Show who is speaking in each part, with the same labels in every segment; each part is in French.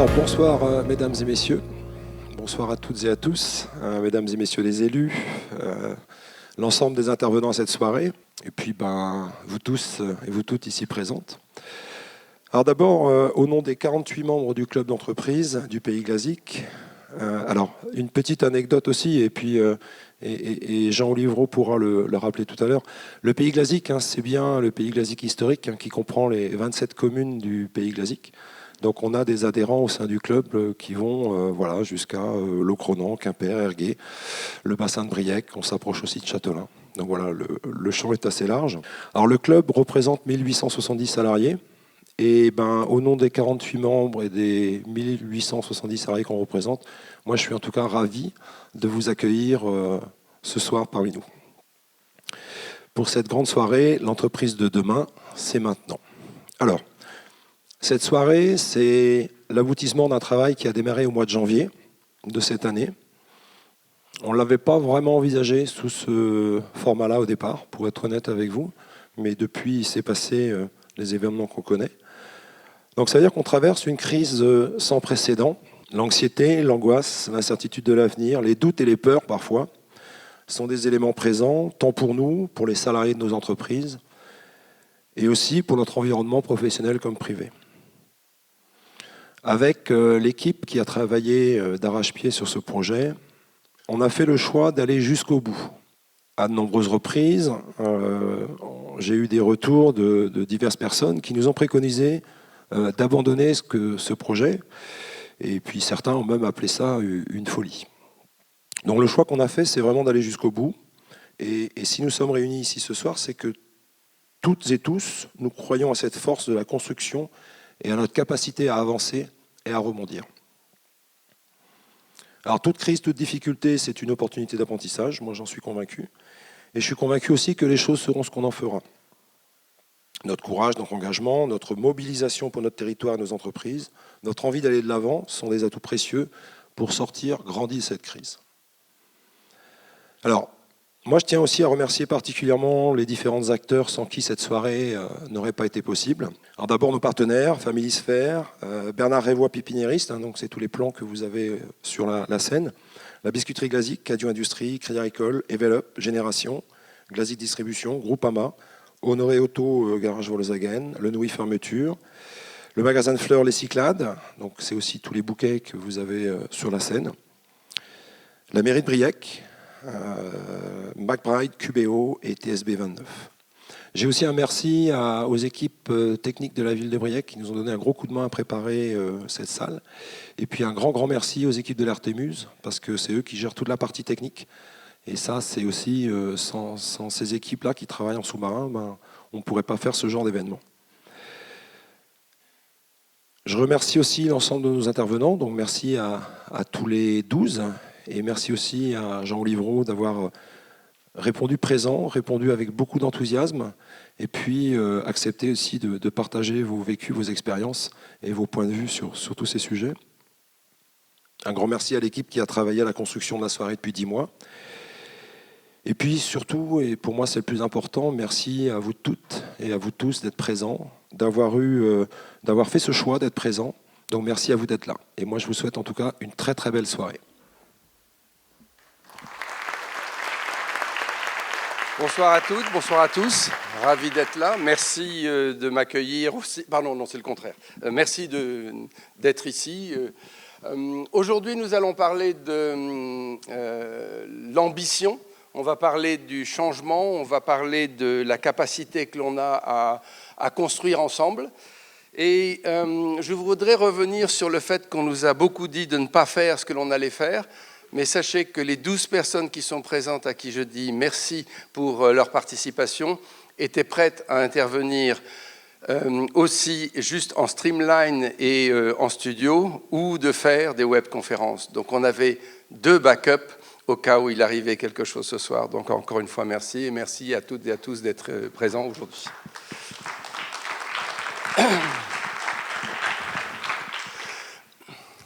Speaker 1: Alors bonsoir mesdames et messieurs, bonsoir à toutes et à tous, mesdames et messieurs les élus, l'ensemble des intervenants à cette soirée, et puis vous tous et vous toutes ici présentes. Alors d'abord, au nom des 48 membres du club d'entreprise du Pays Glazik, alors une petite anecdote aussi, et puis Jean Olivreau pourra le rappeler tout à l'heure. Le Pays Glazik, c'est bien le Pays Glazik historique qui comprend les 27 communes du Pays Glazik. Donc on a des adhérents au sein du club qui vont jusqu'à Locronan, Quimper, Ergué, le bassin de Briec, on s'approche aussi de Châtelain. Donc voilà, le champ est assez large. Alors le club représente 1870 salariés. Et au nom des 48 membres et des 1870 salariés qu'on représente, moi je suis en tout cas ravi de vous accueillir ce soir parmi nous. Pour cette grande soirée, l'entreprise de demain, c'est maintenant. Alors, cette soirée, c'est l'aboutissement d'un travail qui a démarré au mois de janvier de cette année. On ne l'avait pas vraiment envisagé sous ce format-là au départ, pour être honnête avec vous, mais depuis, il s'est passé les événements qu'on connaît. Donc ça veut dire qu'on traverse une crise sans précédent. L'anxiété, l'angoisse, l'incertitude de l'avenir, les doutes et les peurs parfois sont des éléments présents, tant pour nous, pour les salariés de nos entreprises, et aussi pour notre environnement professionnel comme privé. Avec l'équipe qui a travaillé d'arrache-pied sur ce projet, on a fait le choix d'aller jusqu'au bout. À de nombreuses reprises, j'ai eu des retours de diverses personnes qui nous ont préconisé d'abandonner ce projet, et puis certains ont même appelé ça une folie. Donc le choix qu'on a fait, c'est vraiment d'aller jusqu'au bout, et si nous sommes réunis ici ce soir, c'est que toutes et tous, nous croyons à cette force de la construction et à notre capacité à avancer et à rebondir. Alors toute crise, toute difficulté, c'est une opportunité d'apprentissage, moi j'en suis convaincu, et je suis convaincu aussi que les choses seront ce qu'on en fera. Notre courage, notre engagement, notre mobilisation pour notre territoire et nos entreprises, notre envie d'aller de l'avant sont des atouts précieux pour sortir grandi de cette crise. Alors, moi je tiens aussi à remercier particulièrement les différents acteurs sans qui cette soirée n'aurait pas été possible. Alors d'abord nos partenaires, Family Sphere, Bernard Révois pépiniériste, donc c'est tous les plans que vous avez sur la scène, la biscuiterie Glazik, Cadio Industrie, Crédit Agricole, Evelop, Génération, Glazik Distribution, Groupama, Honoré Auto, Garage Volkswagen, Le Nouilly Fermeture, le magasin de fleurs Les Cyclades, donc c'est aussi tous les bouquets que vous avez sur la scène, la mairie de Briec, McBride, QBO et TSB 29. J'ai aussi un merci aux équipes techniques de la ville de Briec qui nous ont donné un gros coup de main à préparer cette salle. Et puis un grand merci aux équipes de l'Artémuse, parce que c'est eux qui gèrent toute la partie technique. Et ça, c'est aussi, sans ces équipes-là qui travaillent en sous-marin, on ne pourrait pas faire ce genre d'événement. Je remercie aussi l'ensemble de nos intervenants, donc merci à tous les 12, et merci aussi à Jean Olivreau d'avoir répondu présent, répondu avec beaucoup d'enthousiasme, et puis accepté aussi de partager vos vécus, vos expériences et vos points de vue sur tous ces sujets. Un grand merci à l'équipe qui a travaillé à la construction de la soirée depuis 10 mois. Et puis surtout, et pour moi c'est le plus important, merci à vous toutes et à vous tous d'être présents, d'avoir fait ce choix d'être présents. Donc merci à vous d'être là. Et moi je vous souhaite en tout cas une très très belle soirée.
Speaker 2: Bonsoir à toutes, bonsoir à tous. Ravi d'être là. Merci de m'accueillir aussi. Pardon, non, c'est le contraire. Merci d'être ici. Aujourd'hui, nous allons parler de l'ambition. On va parler du changement, on va parler de la capacité que l'on a à construire ensemble. Et je voudrais revenir sur le fait qu'on nous a beaucoup dit de ne pas faire ce que l'on allait faire. Mais sachez que les 12 personnes qui sont présentes, à qui je dis merci pour leur participation, étaient prêtes à intervenir aussi juste en streamline et en studio, ou de faire des webconférences. Donc on avait 2 backups au cas où il arrivait quelque chose ce soir. Donc encore une fois, merci, et merci à toutes et à tous d'être présents aujourd'hui.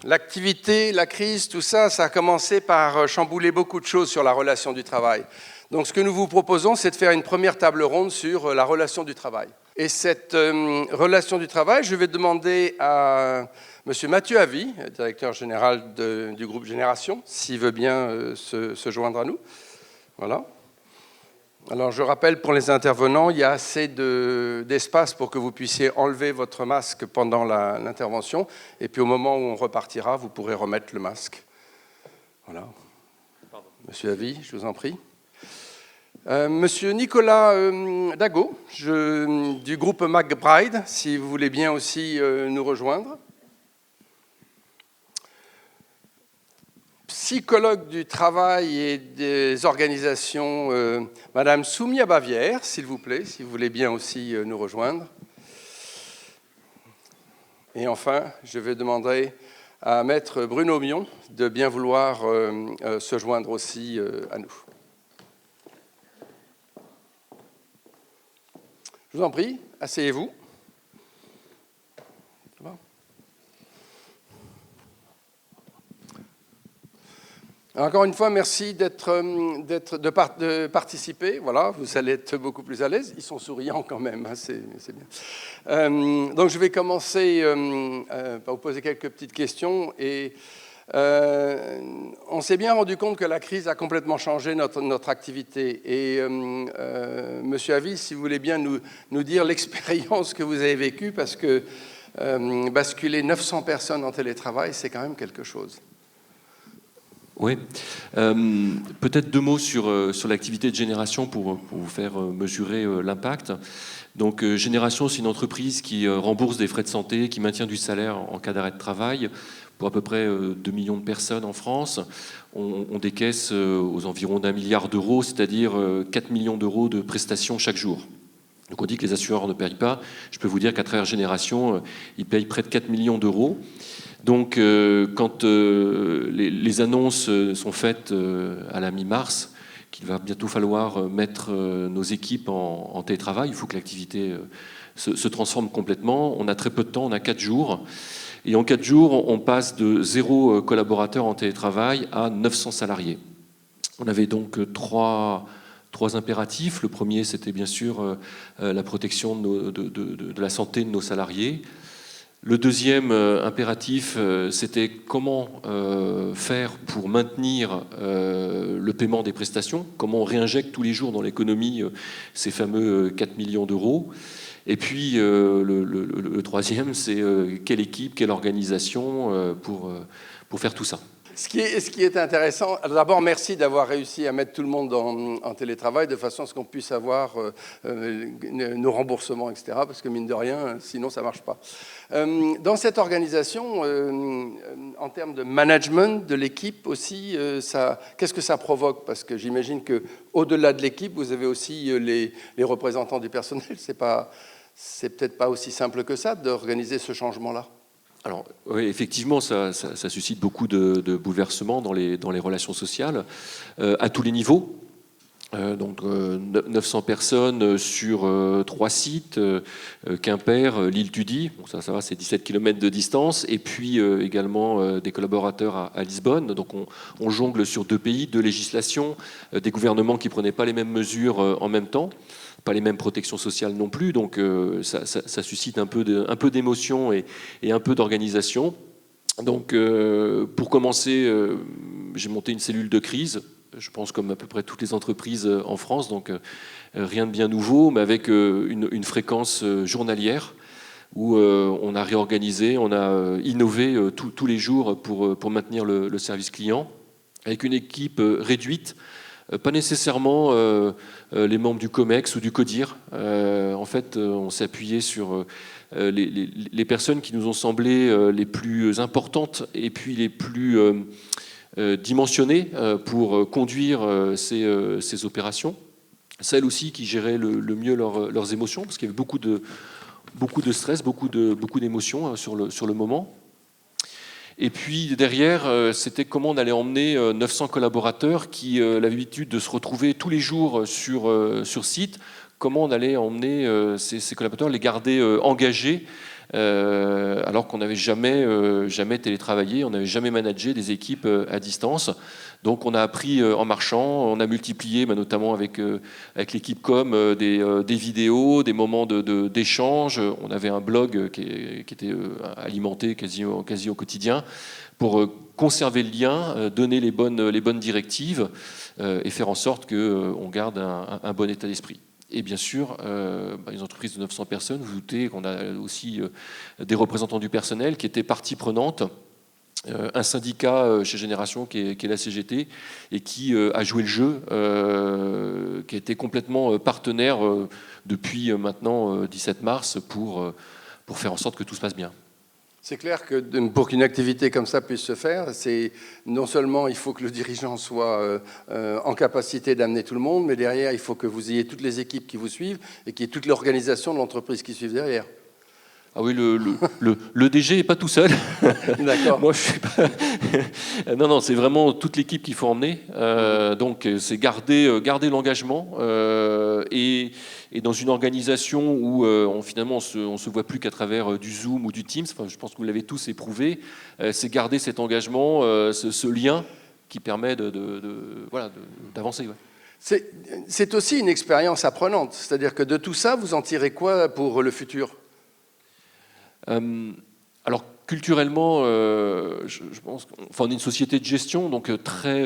Speaker 2: L'activité, la crise, tout ça, ça a commencé par chambouler beaucoup de choses sur la relation du travail. Donc ce que nous vous proposons, c'est de faire une première table ronde sur la relation du travail. Et cette relation du travail, je vais demander à M. Mathieu Avy, directeur général du groupe Génération, s'il veut bien se joindre à nous. Voilà. Alors, je rappelle pour les intervenants, il y a assez d'espace pour que vous puissiez enlever votre masque pendant l'intervention. Et puis, au moment où on repartira, vous pourrez remettre le masque. Voilà. Pardon. Monsieur Avy, je vous en prie. Monsieur Nicolas Dago, du groupe McBride, si vous voulez bien aussi nous rejoindre. Psychologue du travail et des organisations, Madame Soumia Bavière, s'il vous plaît, si vous voulez bien aussi nous rejoindre. Et enfin, je vais demander à Maître Bruno Mion de bien vouloir se joindre aussi à nous. Je vous en prie, asseyez-vous. Encore une fois, merci de participer. Voilà, vous allez être beaucoup plus à l'aise. Ils sont souriants quand même, hein, c'est bien. Donc je vais commencer par vous poser quelques petites questions. Et on s'est bien rendu compte que la crise a complètement changé notre activité. Et Monsieur Avy, si vous voulez bien nous dire l'expérience que vous avez vécue, parce que basculer 900 personnes en télétravail, c'est quand même quelque chose.
Speaker 3: Oui, peut-être 2 mots sur l'activité de Génération pour vous faire mesurer l'impact. Donc Génération, c'est une entreprise qui rembourse des frais de santé, qui maintient du salaire en cas d'arrêt de travail pour à peu près 2 millions de personnes en France. On décaisse aux environs d'1 milliard d'euros, c'est-à-dire 4 millions d'euros de prestations chaque jour. Donc on dit que les assureurs ne payent pas. Je peux vous dire qu'à travers Génération, ils payent près de 4 millions d'euros. Donc, quand les annonces sont faites à la mi-mars, qu'il va bientôt falloir mettre nos équipes en télétravail, il faut que l'activité se transforme complètement. On a très peu de temps, on a 4 jours. Et en 4 jours, on passe de 0 collaborateurs en télétravail à 900 salariés. On avait donc trois impératifs. Le premier, c'était bien sûr la protection de la santé de nos salariés. Le deuxième impératif, c'était comment faire pour maintenir le paiement des prestations, comment on réinjecte tous les jours dans l'économie ces fameux 4 millions d'euros. Et puis le troisième, c'est quelle équipe, quelle organisation pour faire tout ça.
Speaker 2: Ce qui est intéressant, d'abord merci d'avoir réussi à mettre tout le monde en télétravail de façon à ce qu'on puisse avoir nos remboursements, etc. Parce que mine de rien, sinon ça ne marche pas. Dans cette organisation, en termes de management de l'équipe aussi, qu'est-ce que ça provoque? Parce que j'imagine qu'au-delà de l'équipe, vous avez aussi les représentants du personnel. C'est peut-être pas aussi simple que ça d'organiser ce changement-là.
Speaker 3: Alors, oui, effectivement, ça suscite beaucoup de bouleversements dans les relations sociales, à tous les niveaux. Donc 900 personnes sur 3 sites, Quimper, l'Île-Tudy, bon, ça va, c'est 17 km de distance, et puis également des collaborateurs à Lisbonne. Donc on jongle sur 2 pays, 2 législations, des gouvernements qui ne prenaient pas les mêmes mesures en même temps, pas les mêmes protections sociales non plus, donc ça suscite un peu d'émotion et un peu d'organisation. Donc pour commencer, j'ai monté une cellule de crise, je pense comme à peu près toutes les entreprises en France, donc rien de bien nouveau, mais avec une fréquence journalière où on a réorganisé, on a innové tous les jours pour maintenir le service client, avec une équipe réduite, pas nécessairement les membres du COMEX ou du CODIR. En fait, on s'est appuyé sur les personnes qui nous ont semblé les plus importantes et puis les plus dimensionnées pour conduire ces opérations. Celles aussi qui géraient le mieux leurs émotions, parce qu'il y avait beaucoup de stress, beaucoup d'émotions sur le moment. Et puis derrière, c'était comment on allait emmener 900 collaborateurs qui avaient l'habitude de se retrouver tous les jours sur site, comment on allait emmener ces collaborateurs, les garder engagés alors qu'on n'avait jamais télétravaillé, on n'avait jamais managé des équipes à distance. Donc on a appris en marchant, on a multiplié notamment avec l'équipe com des vidéos, des moments d'échange. On avait un blog qui était alimenté quasi au quotidien pour conserver le lien, donner les bonnes directives et faire en sorte qu'on garde un bon état d'esprit. Et bien sûr, les entreprises de 900 personnes, vous doutez qu'on a aussi des représentants du personnel qui étaient partie prenante. Un syndicat chez Génération qui est la CGT et qui a joué le jeu, qui a été complètement partenaire depuis maintenant 17 mars pour faire en sorte que tout se passe bien.
Speaker 2: C'est clair que pour qu'une activité comme ça puisse se faire, c'est non seulement il faut que le dirigeant soit en capacité d'amener tout le monde, mais derrière, il faut que vous ayez toutes les équipes qui vous suivent et qu'il y ait toute l'organisation de l'entreprise qui suive derrière.
Speaker 3: Ah oui, le DG n'est pas tout seul.
Speaker 2: D'accord.
Speaker 3: Moi, je suis pas. Non, c'est vraiment toute l'équipe qu'il faut emmener. Donc, c'est garder l'engagement et dans une organisation où finalement on se voit plus qu'à travers du Zoom ou du Teams. Enfin, je pense que vous l'avez tous éprouvé. C'est garder cet engagement, ce lien qui permet d'avancer. Ouais.
Speaker 2: C'est aussi une expérience apprenante. C'est-à-dire que de tout ça, vous en tirez quoi pour le futur ?
Speaker 3: Alors culturellement, je pense qu'on est une société de gestion, donc très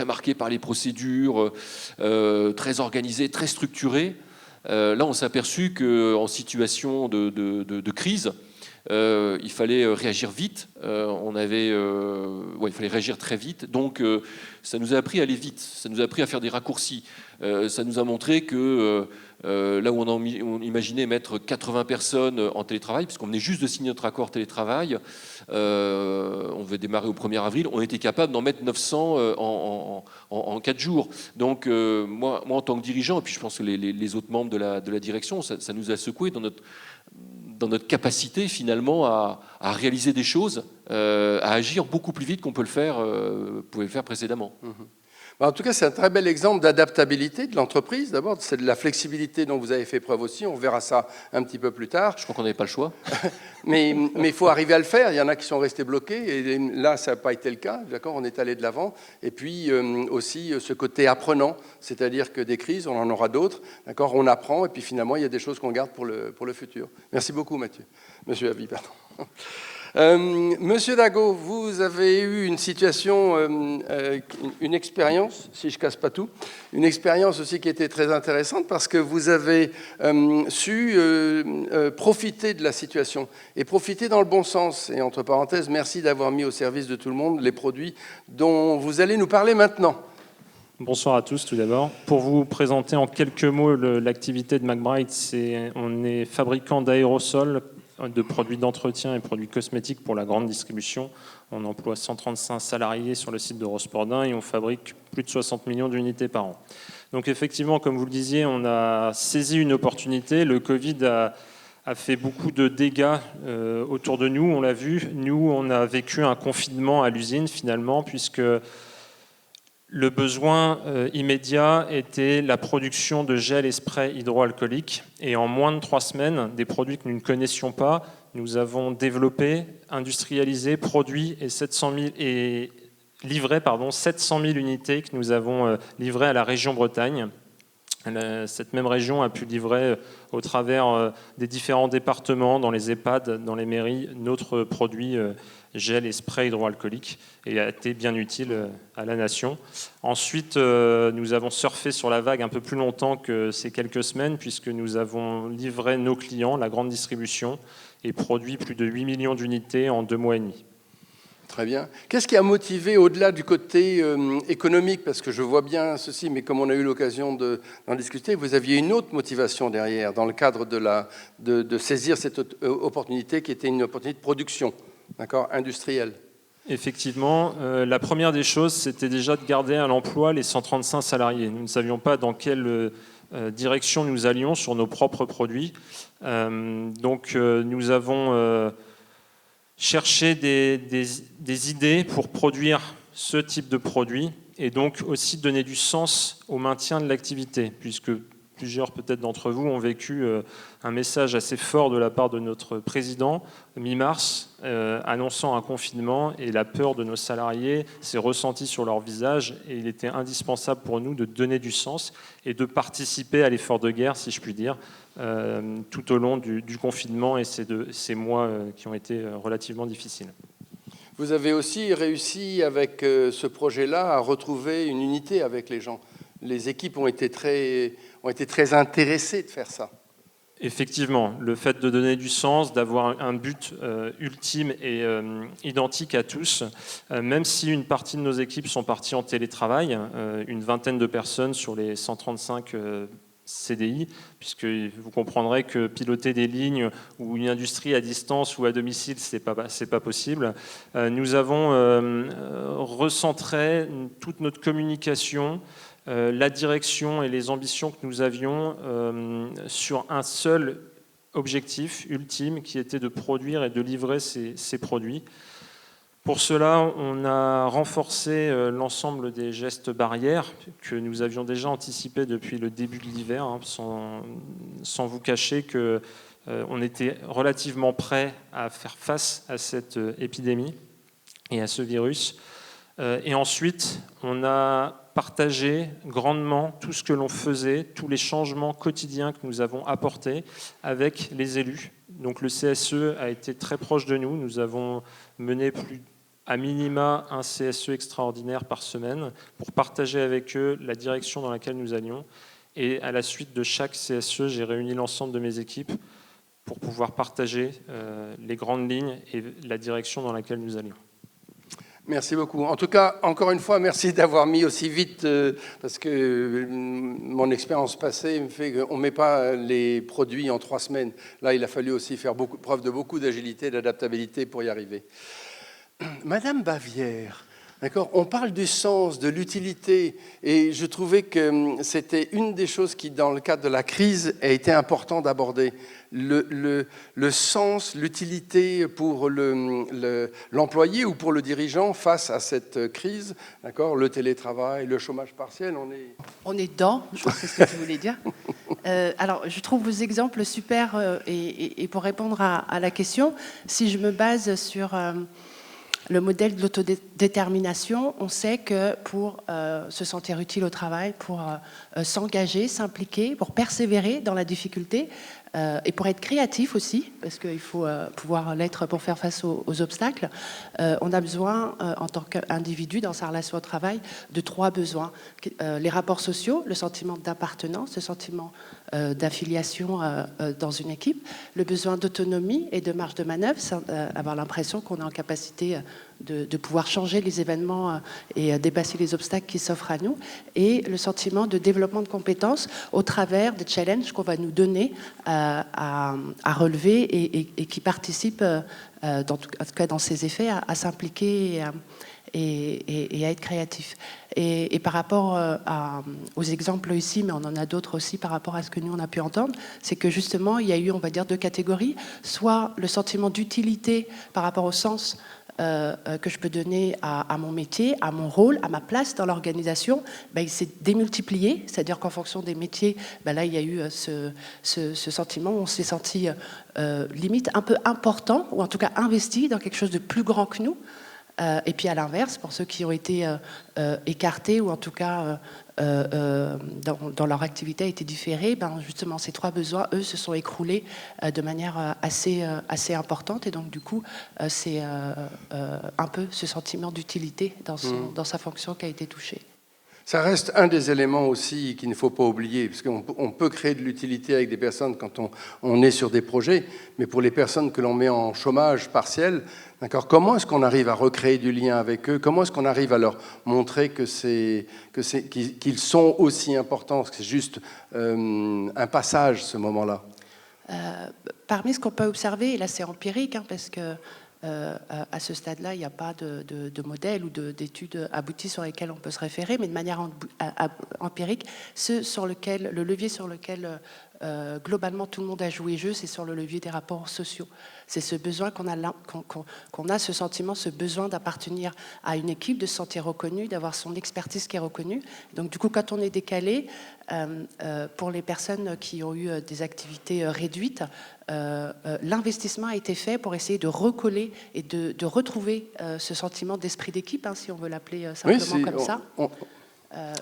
Speaker 3: marquée par les procédures, très organisée, très structurée. Là, on s'est aperçu qu'en situation de crise, il fallait réagir vite. Il fallait réagir très vite. Donc, ça nous a appris à aller vite. Ça nous a appris à faire des raccourcis. Ça nous a montré que là où on imaginait mettre 80 personnes en télétravail, puisqu'on venait juste de signer notre accord télétravail, on devait démarrer au 1er avril, on était capable d'en mettre 900 en 4 jours. Donc, moi, en tant que dirigeant, et puis je pense que les autres membres de la direction, ça nous a secoué dans notre capacité finalement à réaliser des choses, à agir beaucoup plus vite qu'on pouvait le faire précédemment.
Speaker 2: En tout cas, c'est un très bel exemple d'adaptabilité de l'entreprise. D'abord, c'est de la flexibilité dont vous avez fait preuve aussi. On verra ça un petit peu plus tard.
Speaker 3: Je crois qu'on n'avait pas le choix.
Speaker 2: mais il faut arriver à le faire. Il y en a qui sont restés bloqués. Et là, ça n'a pas été le cas. D'accord, on est allé de l'avant. Et puis aussi ce côté apprenant, c'est-à-dire que des crises, on en aura d'autres. D'accord, on apprend. Et puis finalement, il y a des choses qu'on garde pour le futur. Merci beaucoup, Monsieur Avi, pardon. Monsieur Dago, vous avez eu une situation, une expérience, si je casse pas tout, une expérience aussi qui était très intéressante parce que vous avez su profiter de la situation et profiter dans le bon sens. Et entre parenthèses, merci d'avoir mis au service de tout le monde les produits dont vous allez nous parler maintenant.
Speaker 4: Bonsoir à tous tout d'abord. Pour vous présenter en quelques mots l'activité de McBride, on est fabricant d'aérosols, de produits d'entretien et produits cosmétiques pour la grande distribution. On emploie 135 salariés sur le site de Rospordin et on fabrique plus de 60 millions d'unités par an. Donc effectivement, comme vous le disiez, on a saisi une opportunité. Le Covid a fait beaucoup de dégâts autour de nous, on l'a vu. Nous, on a vécu un confinement à l'usine finalement, puisque le besoin immédiat était la production de gel et spray hydroalcoolique. Et en moins de 3 semaines, des produits que nous ne connaissions pas, nous avons développé, industrialisé, produit et livré 700 000 unités que nous avons livrées à la région Bretagne. Cette même région a pu livrer au travers des différents départements, dans les EHPAD, dans les mairies, notre produit gel et spray hydroalcoolique et a été bien utile à la nation. Ensuite, nous avons surfé sur la vague un peu plus longtemps que ces quelques semaines puisque nous avons livré nos clients, la grande distribution, et produit plus de 8 millions d'unités en 2 mois et demi.
Speaker 2: Très bien. Qu'est-ce qui a motivé, au-delà du côté économique, parce que je vois bien ceci, mais comme on a eu l'occasion d'en discuter, vous aviez une autre motivation derrière, dans le cadre de saisir cette opportunité qui était une opportunité de production, d'accord, industrielle.
Speaker 4: Effectivement, la première des choses, c'était déjà de garder à l'emploi les 135 salariés. Nous ne savions pas dans quelle direction nous allions sur nos propres produits. Donc nous avons cherché des idées pour produire ce type de produit et donc aussi donner du sens au maintien de l'activité, puisque plusieurs peut-être d'entre vous ont vécu un message assez fort de la part de notre président, mi-mars, annonçant un confinement, et la peur de nos salariés s'est ressentie sur leur visage, et il était indispensable pour nous de donner du sens et de participer à l'effort de guerre, si je puis dire, tout au long du confinement et ces mois qui ont été relativement difficiles.
Speaker 2: Vous avez aussi réussi avec ce projet-là à retrouver une unité avec les gens. Les équipes ont été très intéressées de faire ça.
Speaker 4: Effectivement, le fait de donner du sens, d'avoir un but ultime et identique à tous, même si une partie de nos équipes sont parties en télétravail, une vingtaine de personnes sur les 135 CDI, puisque vous comprendrez que piloter des lignes ou une industrie à distance ou à domicile, c'est pas possible. Nous avons recentré toute notre communication, la direction et les ambitions que nous avions sur un seul objectif ultime, qui était de produire et de livrer ces produits. Pour cela, on a renforcé l'ensemble des gestes barrières que nous avions déjà anticipés depuis le début de l'hiver, sans vous cacher qu'on était relativement prêt à faire face à cette épidémie et à ce virus. Et ensuite, on a partagé grandement tout ce que l'on faisait, tous les changements quotidiens que nous avons apportés avec les élus. Donc le CSE a été très proche de nous. Nous avons mené à minima un CSE extraordinaire par semaine pour partager avec eux la direction dans laquelle nous allions. Et à la suite de chaque CSE, j'ai réuni l'ensemble de mes équipes pour pouvoir partager les grandes lignes et la direction dans laquelle nous allions.
Speaker 2: Merci beaucoup. En tout cas, encore une fois, merci d'avoir mis aussi vite, parce que mon expérience passée me fait qu'on ne met pas les produits en 3 semaines. Là, il a fallu aussi faire preuve de beaucoup d'agilité, d'adaptabilité pour y arriver. Madame Bavière, d'accord, on parle du sens, de l'utilité, et je trouvais que c'était une des choses qui, dans le cadre de la crise, a été important d'aborder. Le sens, l'utilité pour l'employé ou pour le dirigeant face à cette crise, d'accord, le télétravail, le chômage partiel,
Speaker 5: on est dedans, je pense que c'est ce que je voulais dire. Alors, je trouve vos exemples super, et pour répondre à la question, si je me base sur le modèle de l'autodétermination, on sait que pour se sentir utile au travail, pour s'engager, s'impliquer, pour persévérer dans la difficulté, et pour être créatif aussi, parce qu'il faut pouvoir l'être pour faire face aux obstacles, on a besoin, en tant qu'individu, dans sa relation au travail, de 3 besoins. Les rapports sociaux, le sentiment d'appartenance, le sentiment d'affiliation dans une équipe, le besoin d'autonomie et de marge de manœuvre, avoir l'impression qu'on est en capacité de pouvoir changer les événements et dépasser les obstacles qui s'offrent à nous, et le sentiment de développement de compétences au travers des challenges qu'on va nous donner à relever et qui participent, en tout cas dans ces effets, à s'impliquer et à être créatif. Et par rapport aux exemples ici, mais on en a d'autres aussi par rapport à ce que nous on a pu entendre, c'est que justement il y a eu, on va dire, 2 catégories, soit le sentiment d'utilité par rapport au sens que je peux donner à mon métier, à mon rôle, à ma place dans l'organisation, il s'est démultiplié, c'est-à-dire qu'en fonction des métiers, là il y a eu ce sentiment, on s'est senti limite un peu important, ou en tout cas investi dans quelque chose de plus grand que nous. Et puis à l'inverse, pour ceux qui ont été écartés, ou en tout cas dans leur activité a été différée, justement ces 3 besoins, eux, se sont écroulés de manière assez importante, et donc du coup c'est un peu ce sentiment d'utilité dans sa fonction qui a été touché.
Speaker 2: Ça reste un des éléments aussi qu'il ne faut pas oublier, parce qu'on peut créer de l'utilité avec des personnes quand on est sur des projets, mais pour les personnes que l'on met en chômage partiel, d'accord, comment est-ce qu'on arrive à recréer du lien avec eux? Comment est-ce qu'on arrive à leur montrer qu'ils sont aussi importants, que c'est juste un passage, ce moment-là?
Speaker 5: Parmi ce qu'on peut observer, et là c'est empirique, parce que à ce stade-là, il n'y a pas de modèle ou d'études abouties sur lesquelles on peut se référer, mais de manière empirique, le levier sur lequel globalement tout le monde a joué jeu, c'est sur le levier des rapports sociaux. C'est ce besoin qu'on a ce sentiment, ce besoin d'appartenir à une équipe, de se sentir reconnu, d'avoir son expertise qui est reconnue. Donc du coup, quand on est décalé, pour les personnes qui ont eu des activités réduites, l'investissement a été fait pour essayer de recoller et de retrouver ce sentiment d'esprit d'équipe, hein, si on veut l'appeler simplement comme ça.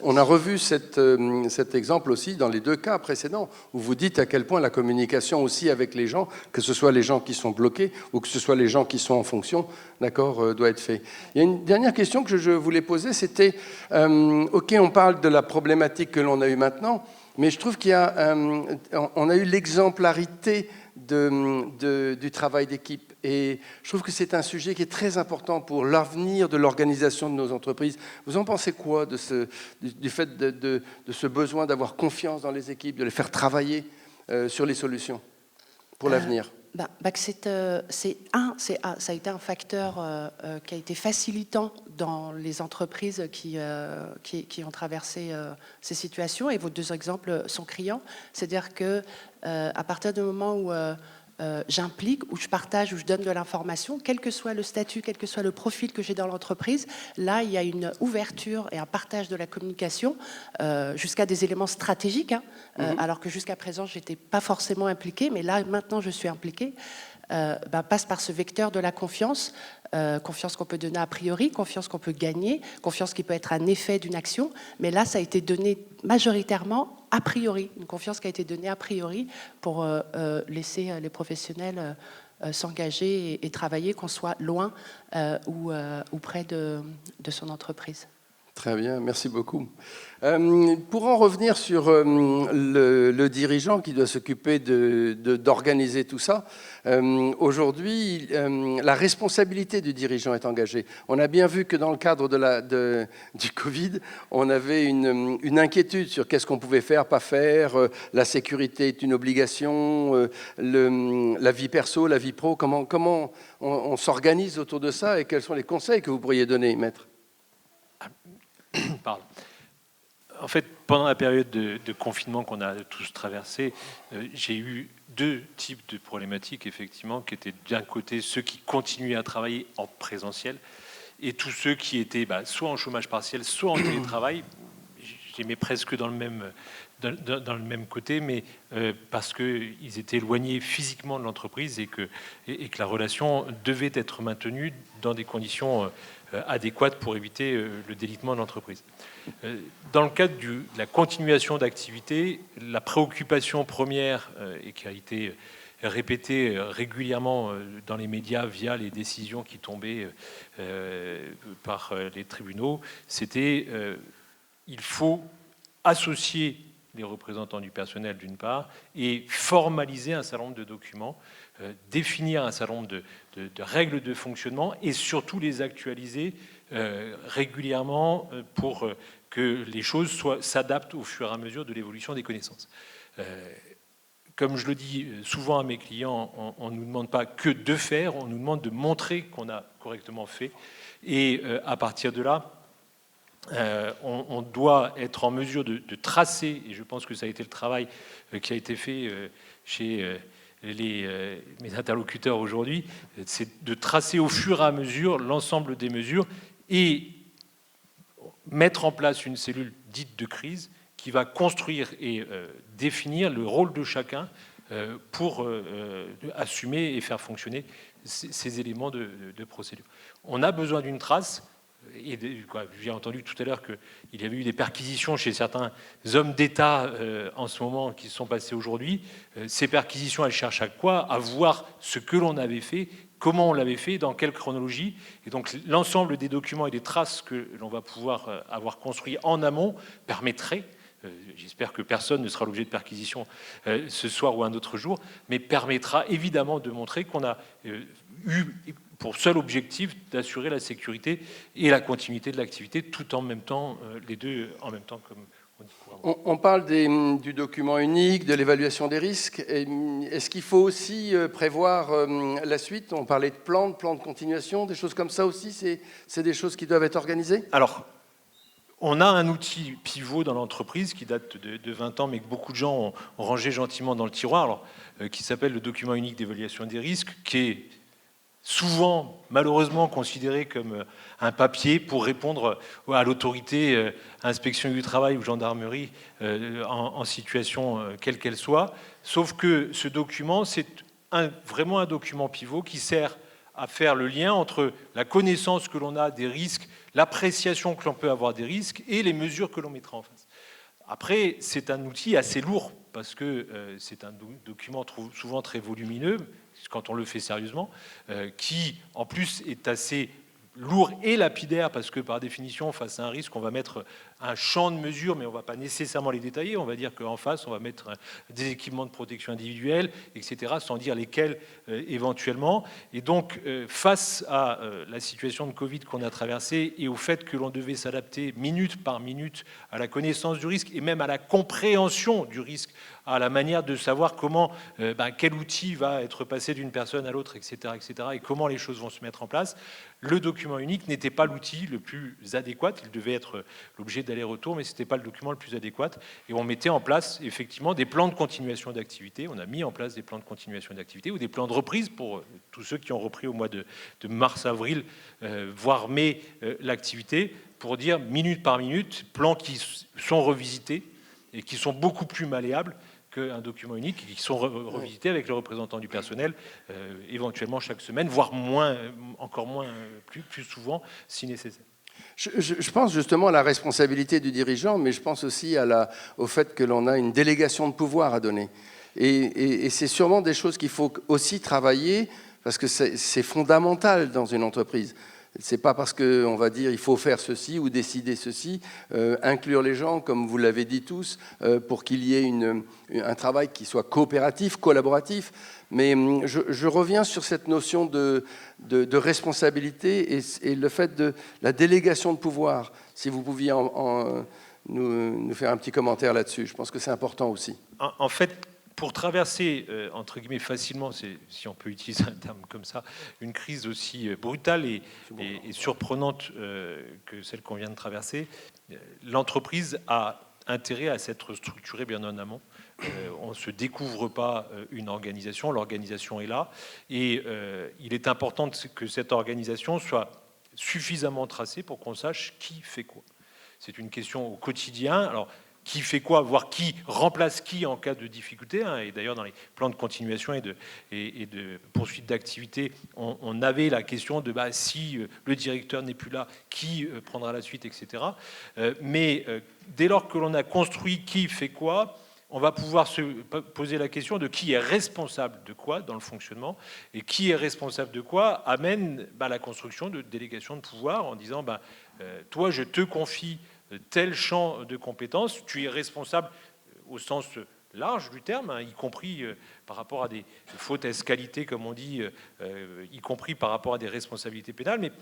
Speaker 2: On a revu cet exemple aussi dans les 2 cas précédents, où vous dites à quel point la communication aussi avec les gens, que ce soit les gens qui sont bloqués ou que ce soit les gens qui sont en fonction, d'accord, doit être fait. Il y a une dernière question que je voulais poser, c'était, ok, on parle de la problématique que l'on a eue maintenant, mais je trouve on a eu l'exemplarité du travail d'équipe. Et je trouve que c'est un sujet qui est très important pour l'avenir de l'organisation de nos entreprises. Vous en pensez quoi du fait de ce besoin d'avoir confiance dans les équipes, de les faire travailler sur les solutions pour l'avenir?
Speaker 5: Ça a été un facteur qui a été facilitant dans les entreprises qui ont traversé ces situations. Et vos 2 exemples sont criants. C'est-à-dire qu'à partir du moment où j'implique, où je partage, où je donne de l'information, quel que soit le statut, quel que soit le profil que j'ai dans l'entreprise, là, il y a une ouverture et un partage de la communication jusqu'à des éléments stratégiques, hein, alors que jusqu'à présent, je n'étais pas forcément impliquée, mais là, maintenant, je suis impliquée. Passe par ce vecteur de la confiance, confiance qu'on peut donner a priori, confiance qu'on peut gagner, confiance qui peut être un effet d'une action, mais là ça a été donné majoritairement a priori, une confiance qui a été donnée a priori pour laisser les professionnels s'engager et travailler, qu'on soit loin ou près de son entreprise.
Speaker 2: Très bien, merci beaucoup. Pour en revenir sur le dirigeant qui doit s'occuper d'organiser tout ça, aujourd'hui, la responsabilité du dirigeant est engagée. On a bien vu que dans le cadre du Covid, on avait une inquiétude sur qu'est-ce qu'on pouvait faire, pas faire, la sécurité est une obligation, la vie perso, la vie pro, comment on s'organise autour de ça et quels sont les conseils que vous pourriez donner, maître ?
Speaker 6: Pardon. En fait, pendant la période de confinement qu'on a tous traversé, j'ai eu 2 types de problématiques, effectivement, qui étaient d'un côté ceux qui continuaient à travailler en présentiel et tous ceux qui étaient soit en chômage partiel, soit en télétravail. Je les mets presque dans le même côté, mais parce qu'ils étaient éloignés physiquement de l'entreprise et que la relation devait être maintenue dans des conditions adéquates pour éviter le délitement de l'entreprise. Dans le cadre de la continuation d'activité, la préoccupation première, et qui a été répétée régulièrement dans les médias via les décisions qui tombaient par les tribunaux, c'était il faut associer les représentants du personnel d'une part et formaliser un certain nombre de documents, définir un certain nombre de règles de fonctionnement et surtout les actualiser régulièrement pour que les choses s'adaptent au fur et à mesure de l'évolution des connaissances. Comme je le dis souvent à mes clients, on ne nous demande pas que de faire, on nous demande de montrer qu'on a correctement fait. Et à partir de là, on doit être en mesure de tracer, et je pense que ça a été le travail qui a été fait chez mes interlocuteurs aujourd'hui, c'est de tracer au fur et à mesure l'ensemble des mesures et mettre en place une cellule dite de crise qui va construire et définir le rôle de chacun pour assumer et faire fonctionner ces éléments de procédure. On a besoin d'une trace. Et j'ai entendu tout à l'heure qu'il y avait eu des perquisitions chez certains hommes d'État en ce moment qui se sont passées aujourd'hui. Ces perquisitions, elles cherchent à quoi ? À voir ce que l'on avait fait, comment on l'avait fait, dans quelle chronologie. Et donc l'ensemble des documents et des traces que l'on va pouvoir avoir construits en amont permettrait, j'espère que personne ne sera l'objet de perquisition ce soir ou un autre jour, mais permettra évidemment de montrer qu'on a eu pour seul objectif d'assurer la sécurité et la continuité de l'activité, tout en même temps, les deux en même temps, comme on dit couramment.
Speaker 2: On parle du document unique, de l'évaluation des risques. Est-ce qu'il faut aussi prévoir la suite ? On parlait de plan de continuation, des choses comme ça aussi, c'est des choses qui doivent être organisées ?
Speaker 6: Alors, On a un outil pivot dans l'entreprise qui date de 20 ans, mais que beaucoup de gens ont rangé gentiment dans le tiroir, alors, qui s'appelle le document unique d'évaluation des risques, qui est souvent, malheureusement, considéré comme un papier pour répondre à l'autorité inspection du travail ou gendarmerie en situation quelle qu'elle soit. Sauf que ce document, c'est vraiment un document pivot qui sert à faire le lien entre la connaissance que l'on a des risques, l'appréciation que l'on peut avoir des risques et les mesures que l'on mettra en face. Après, c'est un outil assez lourd parce que c'est un document souvent très volumineux, quand on le fait sérieusement, qui en plus est assez lourd et lapidaire parce que par définition, face à un risque, on va mettre un champ de mesures, mais on ne va pas nécessairement les détailler. On va dire qu'en face, on va mettre des équipements de protection individuelle, etc., sans dire lesquels éventuellement. Et donc, face à la situation de Covid qu'on a traversée et au fait que l'on devait s'adapter minute par minute à la connaissance du risque et même à la compréhension du risque, à la manière de savoir comment, quel outil va être passé d'une personne à l'autre, etc., et comment les choses vont se mettre en place, le document unique n'était pas l'outil le plus adéquat. Il devait être l'objet d'aller-retour, mais ce n'était pas le document le plus adéquat. Et on mettait en place effectivement des plans de continuation d'activité. On a mis en place des plans de continuation d'activité ou des plans de reprise pour tous ceux qui ont repris au mois de mars-avril, voire mai, l'activité, pour dire minute par minute, plans qui sont revisités et qui sont beaucoup plus malléables qu'un document unique, qui sont revisités avec le représentant du personnel, éventuellement chaque semaine, voire encore moins, plus souvent, si nécessaire.
Speaker 2: Je pense justement à la responsabilité du dirigeant, mais je pense aussi au fait que l'on a une délégation de pouvoir à donner. Et c'est sûrement des choses qu'il faut aussi travailler, parce que c'est fondamental dans une entreprise. C'est pas parce qu'on va dire il faut faire ceci ou décider ceci, inclure les gens, comme vous l'avez dit tous, pour qu'il y ait un travail qui soit coopératif, collaboratif. Mais je reviens sur cette notion de responsabilité et le fait de la délégation de pouvoir. Si vous pouviez nous faire un petit commentaire là-dessus, je pense que c'est important aussi.
Speaker 6: En fait, pour traverser, entre guillemets, facilement, si on peut utiliser un terme comme ça, une crise aussi brutale et surprenante que celle qu'on vient de traverser, l'entreprise a intérêt à s'être structurée bien en amont. On ne se découvre pas une organisation, l'organisation est là, et il est important que cette organisation soit suffisamment tracée pour qu'on sache qui fait quoi. C'est une question au quotidien. Alors, qui fait quoi, voire qui remplace qui en cas de difficulté. Et d'ailleurs, dans les plans de continuation et de poursuite d'activité, on avait la question de si le directeur n'est plus là, qui prendra la suite, etc. Mais dès lors que l'on a construit qui fait quoi, on va pouvoir se poser la question de qui est responsable de quoi dans le fonctionnement, et qui est responsable de quoi amène la construction de délégations de pouvoir en disant toi, je te confie tel champ de compétences, tu es responsable au sens large du terme, y compris par rapport à des fautes ès-qualité, comme on dit, y compris par rapport à des responsabilités pénales, mais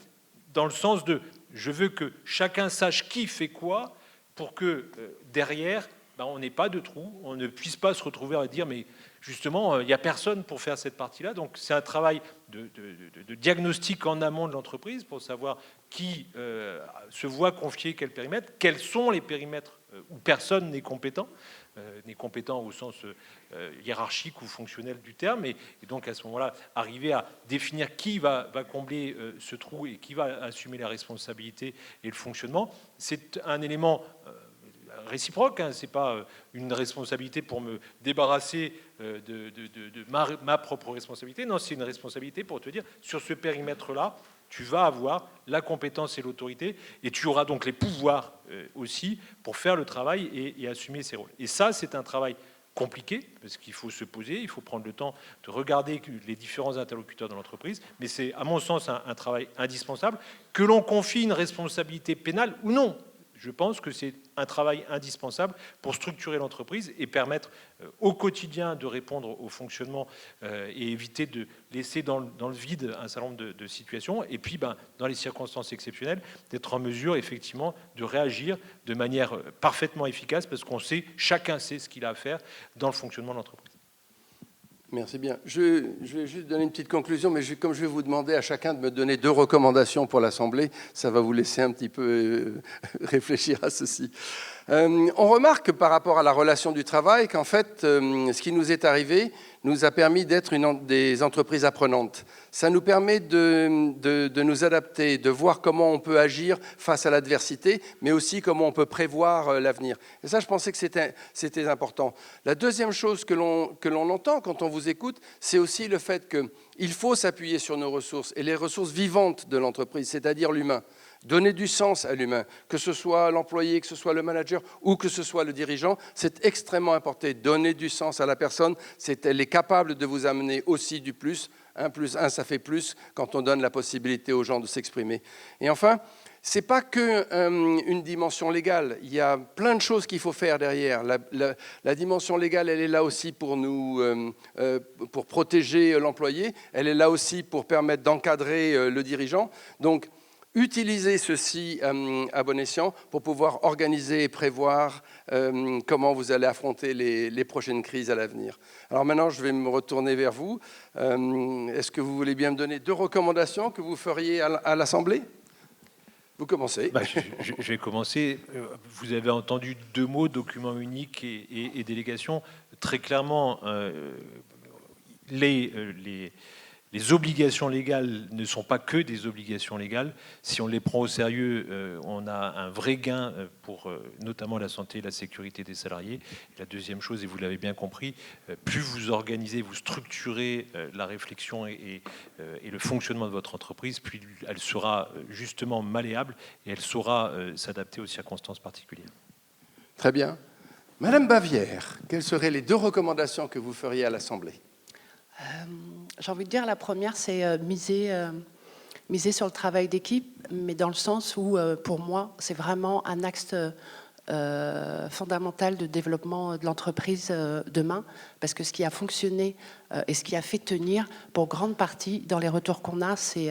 Speaker 6: dans le sens de je veux que chacun sache qui fait quoi pour que derrière, on n'ait pas de trou, on ne puisse pas se retrouver à dire mais justement, il n'y a personne pour faire cette partie-là. Donc c'est un travail de diagnostic en amont de l'entreprise pour savoir qui se voit confier quel périmètre, quels sont les périmètres où personne n'est compétent au sens hiérarchique ou fonctionnel du terme, et donc à ce moment-là, arriver à définir qui va combler ce trou et qui va assumer la responsabilité et le fonctionnement, c'est un élément réciproque, c'est pas une responsabilité pour me débarrasser de ma propre responsabilité, non, c'est une responsabilité pour te dire, sur ce périmètre-là, tu vas avoir la compétence et l'autorité, et tu auras donc les pouvoirs aussi pour faire le travail et assumer ces rôles. Et ça, c'est un travail compliqué, parce qu'il faut se poser, il faut prendre le temps de regarder les différents interlocuteurs de l'entreprise, mais c'est, à mon sens, un travail indispensable, que l'on confie une responsabilité pénale ou non. Je pense que c'est un travail indispensable pour structurer l'entreprise et permettre au quotidien de répondre au fonctionnement et éviter de laisser dans le vide un certain nombre de situations. Et puis, dans les circonstances exceptionnelles, d'être en mesure, effectivement, de réagir de manière parfaitement efficace parce qu'on sait, chacun sait ce qu'il a à faire dans le fonctionnement de l'entreprise.
Speaker 2: Merci bien. Je vais juste donner une petite conclusion, mais comme je vais vous demander à chacun de me donner 2 recommandations pour l'Assemblée, ça va vous laisser un petit peu réfléchir à ceci. On remarque par rapport à la relation du travail qu'en fait, ce qui nous est arrivé nous a permis d'être des entreprises apprenantes. Ça nous permet de nous adapter, de voir comment on peut agir face à l'adversité, mais aussi comment on peut prévoir l'avenir. Et ça, je pensais que c'était important. La deuxième chose que l'on entend quand on vous écoute, c'est aussi le fait qu'il faut s'appuyer sur nos ressources, et les ressources vivantes de l'entreprise, c'est-à-dire l'humain. Donner du sens à l'humain, que ce soit l'employé, que ce soit le manager ou que ce soit le dirigeant, c'est extrêmement important. Donner du sens à la personne, elle est capable de vous amener aussi du plus. 1 + 1, ça fait plus quand on donne la possibilité aux gens de s'exprimer. Et enfin, ce n'est pas qu'une dimension légale. Il y a plein de choses qu'il faut faire derrière. La dimension légale, elle est là aussi pour pour protéger l'employé. Elle est là aussi pour permettre d'encadrer le dirigeant. Donc, utilisez ceci à bon escient pour pouvoir organiser et prévoir comment vous allez affronter les prochaines crises à l'avenir. Alors maintenant, je vais me retourner vers vous. Est-ce que vous voulez bien me donner 2 recommandations que vous feriez à l'Assemblée ? Vous commencez.
Speaker 6: Je vais commencer. Vous avez entendu 2 mots, document unique et délégation. Très clairement, les obligations légales ne sont pas que des obligations légales. Si on les prend au sérieux, on a un vrai gain pour notamment la santé et la sécurité des salariés. Et la deuxième chose, et vous l'avez bien compris, plus vous organisez, vous structurez la réflexion et le fonctionnement de votre entreprise, plus elle sera justement malléable et elle saura s'adapter aux circonstances particulières.
Speaker 2: Très bien. Madame Bavière, quelles seraient les 2 recommandations que vous feriez à l'Assemblée ?
Speaker 5: J'ai envie de dire, la première, c'est miser sur le travail d'équipe, mais dans le sens où, pour moi, c'est vraiment un axe fondamental de développement de l'entreprise demain, parce que ce qui a fonctionné et ce qui a fait tenir, pour grande partie, dans les retours qu'on a, c'est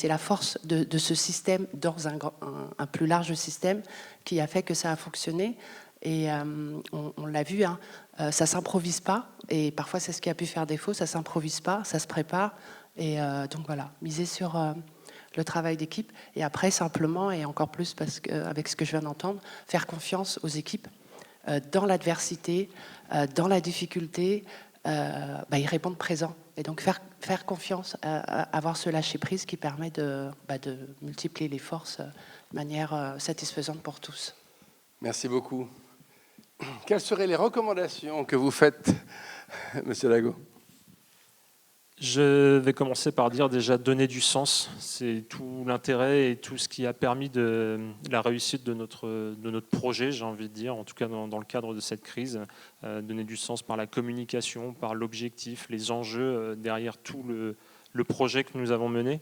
Speaker 5: la force de ce système dans un plus large système qui a fait que ça a fonctionné. Et on l'a vu, hein, ça ne s'improvise pas, et parfois c'est ce qui a pu faire défaut, ça ne s'improvise pas, ça se prépare, et donc voilà, miser sur le travail d'équipe, et après simplement, et encore plus parce avec ce que je viens d'entendre, faire confiance aux équipes dans l'adversité, dans la difficulté, y répondre présent, et donc faire confiance, avoir ce lâcher-prise qui permet de multiplier les forces de manière satisfaisante pour tous.
Speaker 2: Merci beaucoup. Quelles seraient les recommandations que vous faites, Monsieur Lago ?
Speaker 4: Je vais commencer par dire déjà donner du sens. C'est tout l'intérêt et tout ce qui a permis de la réussite de notre projet, j'ai envie de dire, en tout cas dans le cadre de cette crise. Donner du sens par la communication, par l'objectif, les enjeux derrière tout le projet que nous avons mené.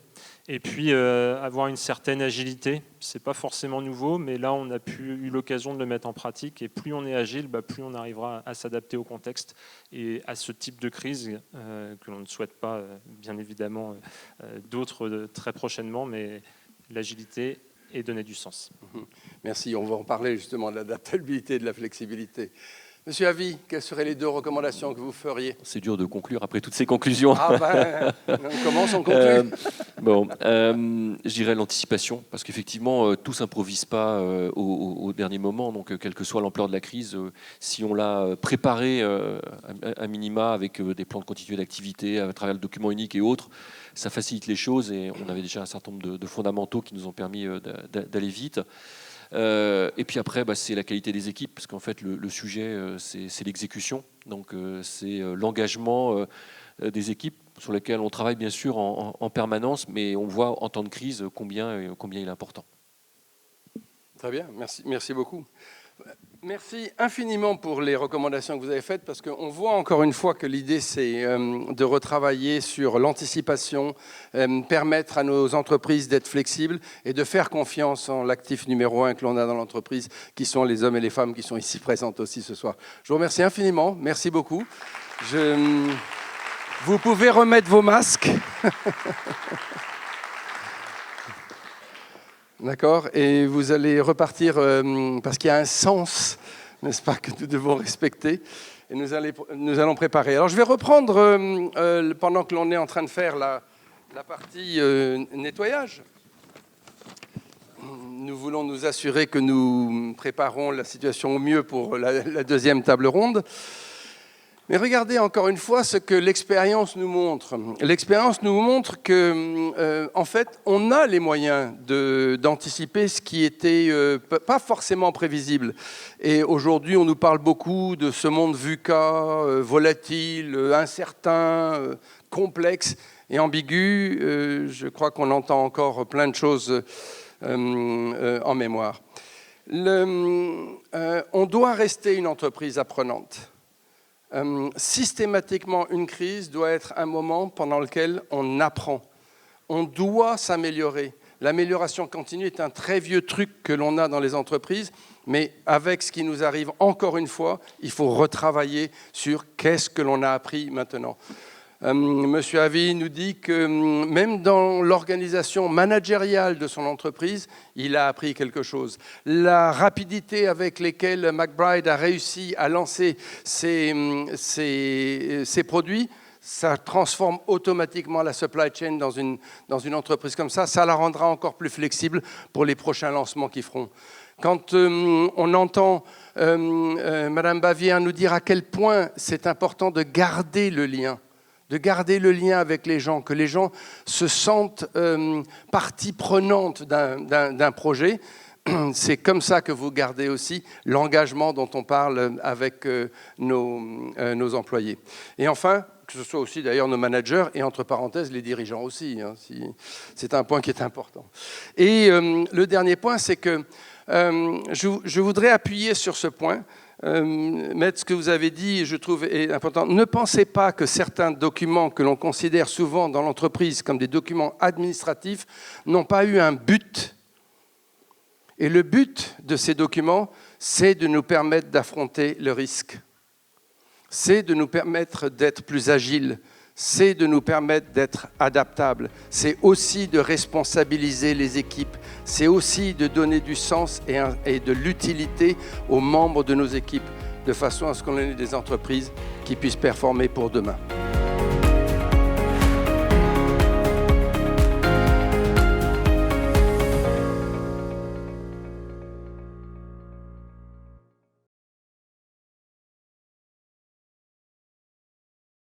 Speaker 4: Et puis avoir une certaine agilité. C'est pas forcément nouveau, mais là on a eu l'occasion de le mettre en pratique. Et plus on est agile, plus on arrivera à s'adapter au contexte et à ce type de crise que l'on ne souhaite pas, bien évidemment, d'autres très prochainement, mais l'agilité et donner du sens.
Speaker 2: Merci. On va en parler justement de l'adaptabilité et de la flexibilité. Monsieur Havy, quelles seraient les 2 recommandations que vous feriez ? C'est
Speaker 3: dur de conclure après toutes ces conclusions.
Speaker 2: On commence, on conclut.
Speaker 3: Je dirais l'anticipation, parce qu'effectivement, tout ne s'improvise pas au dernier moment. Donc, quelle que soit l'ampleur de la crise, si on l'a préparé à minima avec des plans de continuité d'activité, à travers le document unique et autres, ça facilite les choses. Et on avait déjà un certain nombre de fondamentaux qui nous ont permis d'aller vite. Et puis après, c'est la qualité des équipes, parce qu'en fait, le sujet, c'est l'exécution. Donc, c'est l'engagement des équipes sur lesquelles on travaille bien sûr en permanence, mais on voit en temps de crise combien il est important.
Speaker 2: Très bien, merci beaucoup. Merci infiniment pour les recommandations que vous avez faites, parce qu'on voit encore une fois que l'idée, c'est de retravailler sur l'anticipation, permettre à nos entreprises d'être flexibles et de faire confiance en l'actif numéro 1 que l'on a dans l'entreprise, qui sont les hommes et les femmes qui sont ici présentes aussi ce soir. Je vous remercie infiniment, merci beaucoup. Vous pouvez remettre vos masques. D'accord, et vous allez repartir parce qu'il y a un sens, n'est-ce pas, que nous devons respecter. et nous allons préparer. Alors je vais reprendre, pendant que l'on est en train de faire la partie nettoyage. Nous voulons nous assurer que nous préparons la situation au mieux pour la deuxième table ronde. Mais regardez encore une fois ce que l'expérience nous montre. L'expérience nous montre que, en fait, on a les moyens d'anticiper ce qui était pas forcément prévisible. Et aujourd'hui, on nous parle beaucoup de ce monde VUCA, volatile, incertain, complexe et ambigu. Je crois qu'on entend encore plein de choses en mémoire. On doit rester une entreprise apprenante. Systématiquement, une crise doit être un moment pendant lequel on apprend. On doit s'améliorer. L'amélioration continue est un très vieux truc que l'on a dans les entreprises, mais avec ce qui nous arrive, encore une fois, il faut retravailler sur qu'est-ce que l'on a appris maintenant. Monsieur Avi nous dit que même dans l'organisation managériale de son entreprise, il a appris quelque chose. La rapidité avec laquelle McBride a réussi à lancer ses produits, ça transforme automatiquement la supply chain dans une entreprise comme ça. Ça la rendra encore plus flexible pour les prochains lancements qu'ils feront. Quand on entend Madame Bavière nous dire à quel point c'est important de garder le lien avec les gens, que les gens se sentent partie prenante d'un projet. C'est comme ça que vous gardez aussi l'engagement dont on parle avec nos employés. Et enfin, que ce soit aussi d'ailleurs nos managers et entre parenthèses les dirigeants aussi. C'est un point qui est important. Et le dernier point, c'est que je voudrais appuyer sur ce point. Mettre ce que vous avez dit, je trouve, est important. Ne pensez pas que certains documents que l'on considère souvent dans l'entreprise comme des documents administratifs n'ont pas eu un but. Et le but de ces documents, c'est de nous permettre d'affronter le risque. C'est de nous permettre d'être plus agiles. C'est de nous permettre d'être adaptables. C'est aussi de responsabiliser les équipes. C'est aussi de donner du sens et de l'utilité aux membres de nos équipes, de façon à ce qu'on ait des entreprises qui puissent performer pour demain.